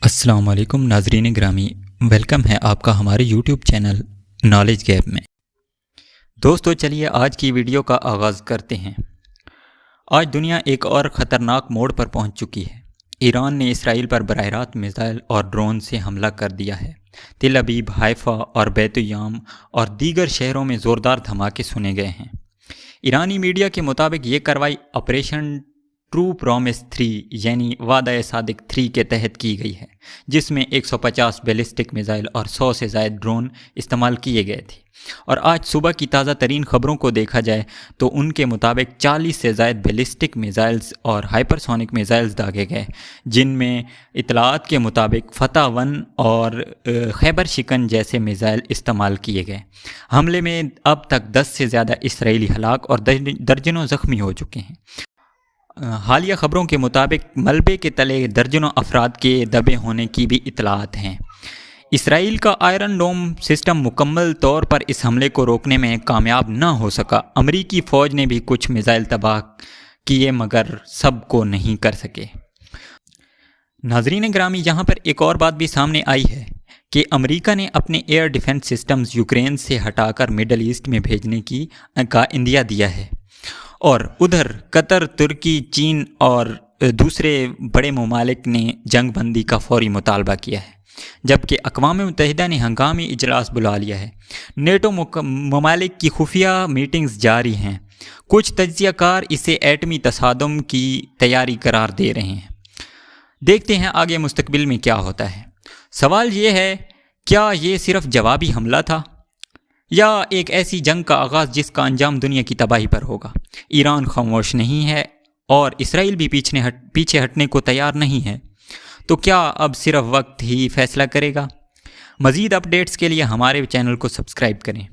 السلام علیکم ناظرین گرامی، ویلکم ہے آپ کا ہمارے یوٹیوب چینل نالج گیپ میں۔ دوستو چلیے آج کی ویڈیو کا آغاز کرتے ہیں۔ آج دنیا ایک اور خطرناک موڑ پر پہنچ چکی ہے۔ ایران نے اسرائیل پر براہ راست میزائل اور ڈرون سے حملہ کر دیا ہے۔ تل ابیب، حیفا اور بیت یام اور دیگر شہروں میں زوردار دھماکے سنے گئے ہیں۔ ایرانی میڈیا کے مطابق یہ کارروائی آپریشن ٹرو پرومس 3 یعنی وعدہ صادق 3 کے تحت کی گئی ہے، جس میں 150 بیلسٹک میزائل اور 100 سے زائد ڈرون استعمال کیے گئے تھے۔ اور آج صبح کی تازہ ترین خبروں کو دیکھا جائے تو ان کے مطابق 40 سے زائد بیلسٹک میزائلز اور ہائپرسونک میزائلز داغے گئے، جن میں اطلاعات کے مطابق فتح 1 اور خیبر شکن جیسے میزائل استعمال کیے گئے۔ حملے میں اب تک 10 سے زیادہ اسرائیلی ہلاک اور درجنوں زخمی ہو چکے ہیں۔ حالیہ خبروں کے مطابق ملبے کے تلے درجنوں افراد کے دبے ہونے کی بھی اطلاعات ہیں۔ اسرائیل کا آئرن ڈوم سسٹم مکمل طور پر اس حملے کو روکنے میں کامیاب نہ ہو سکا۔ امریکی فوج نے بھی کچھ میزائل تباہ کیے مگر سب کو نہیں کر سکے۔ ناظرین گرامی، یہاں پر ایک اور بات بھی سامنے آئی ہے کہ امریکہ نے اپنے ایئر ڈیفنس سسٹمز یوکرین سے ہٹا کر مڈل ایسٹ میں بھیجنے کا عندیہ دیا ہے، اور ادھر قطر، ترکی، چین اور دوسرے بڑے ممالک نے جنگ بندی کا فوری مطالبہ کیا ہے، جبکہ اقوام متحدہ نے ہنگامی اجلاس بلا لیا ہے۔ نیٹو ممالک کی خفیہ میٹنگز جاری ہیں۔ کچھ تجزیہ کار اسے ایٹمی تصادم کی تیاری قرار دے رہے ہیں۔ دیکھتے ہیں آگے مستقبل میں کیا ہوتا ہے۔ سوال یہ ہے، کیا یہ صرف جوابی حملہ تھا یا ایک ایسی جنگ کا آغاز جس کا انجام دنیا کی تباہی پر ہوگا؟ ایران خاموش نہیں ہے اور اسرائیل بھی پیچھے ہٹنے کو تیار نہیں ہے، تو کیا اب صرف وقت ہی فیصلہ کرے گا؟ مزید اپڈیٹس کے لیے ہمارے چینل کو سبسکرائب کریں۔